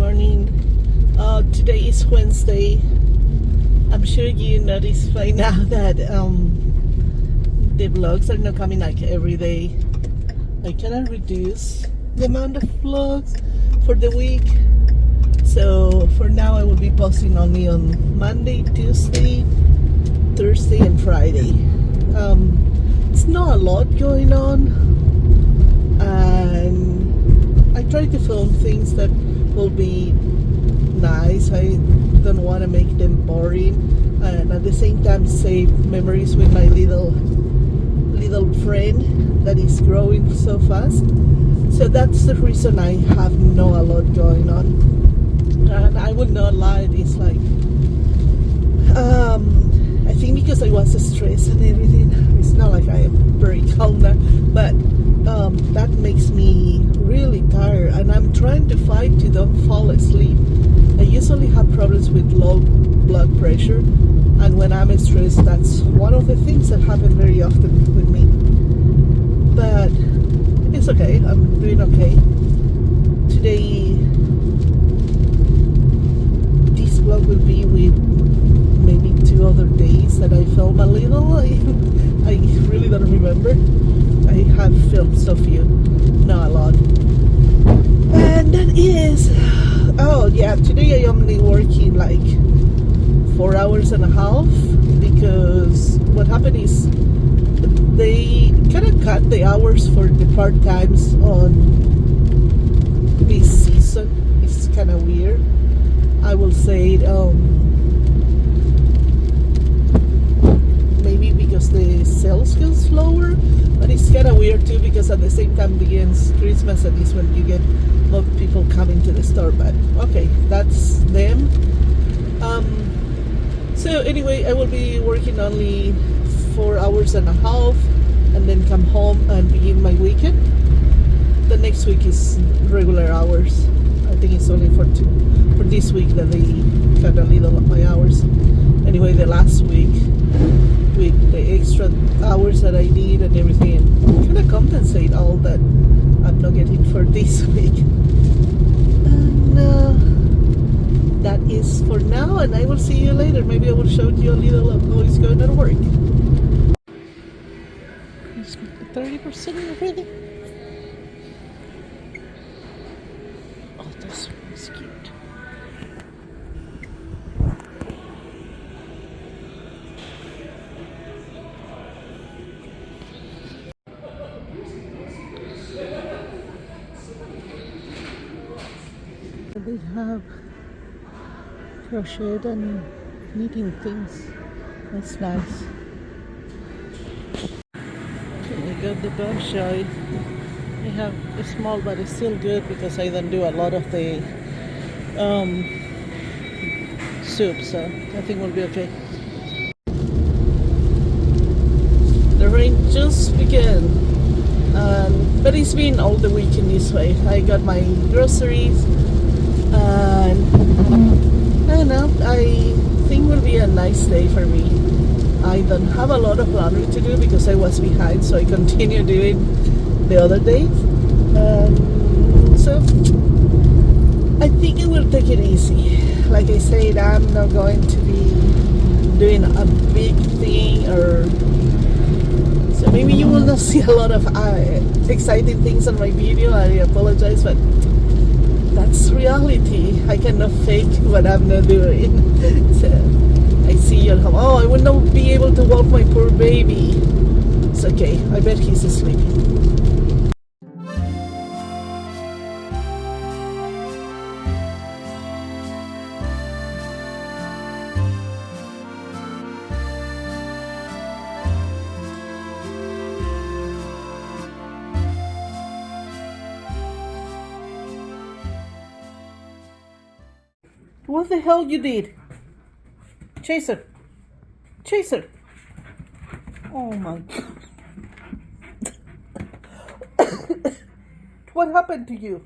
morning. Today is Wednesday. I'm sure you noticed by now that the vlogs are not coming like every day. I cannot reduce the amount of vlogs for the week. So for now I will be posting only on Monday, Tuesday, Thursday and Friday. It's not a lot going on, and I try to film things that will be nice. I don't want to make them boring, and at the same time save memories with my little friend that is growing so fast. So that's the reason I have not a lot going on, and I will not lie, it's like I think because I was stressed and everything. It's not like I am very calm now, but that makes me really tired, and I'm trying to fight to don't fall asleep. I usually have problems with low blood pressure, and when I'm stressed, that's one of the things that happen very often with me. But it's okay, I'm doing okay. Today, this vlog will be with maybe 2 other days that I film a little. I really don't remember. I have filmed so few, not a lot. And that is, oh yeah, today I only working like 4 hours and a half, because what happened is they kind of cut the hours for the part-times on this season. It's kind of weird. I will say maybe because the sales goes slower, but it's kind of weird too, because at the same time begins Christmas, and is when you get more people coming to the store. But okay, that's them. So anyway, I will be working only 4 hours and a half, and then come home and begin my weekend. The next week is regular hours. I think it's only for this week that they cut a little of my hours. Anyway, the last week with the extra hours that I did and everything, and kind of compensate all that I'm not getting for this week. And that is for now, and I will see you later. Maybe I will show you a little of how it's going at work. It's 30% already. Oh, that's cute. They have crochet and knitting things. That's nice. Okay, I got the bug shide. I have a small, but it's still good because I don't do a lot of the soup, so I think we'll be okay. The rain just began, but it's been all the weekend this way. I got my groceries, and I don't know, I think will be a nice day for me. I don't have a lot of laundry to do because I was behind, so I continue doing the other days. So I think I will take it easy. Like I said, I'm not going to be doing a big thing, or so maybe you will not see a lot of exciting things on my video. I apologize, but that's reality. I cannot fake what I'm not doing. So I see you at home. Oh, I will not be able to walk my poor baby. It's okay. I bet he's sleeping. What the hell you did? Chaser. Chaser. Oh my God. What happened to you?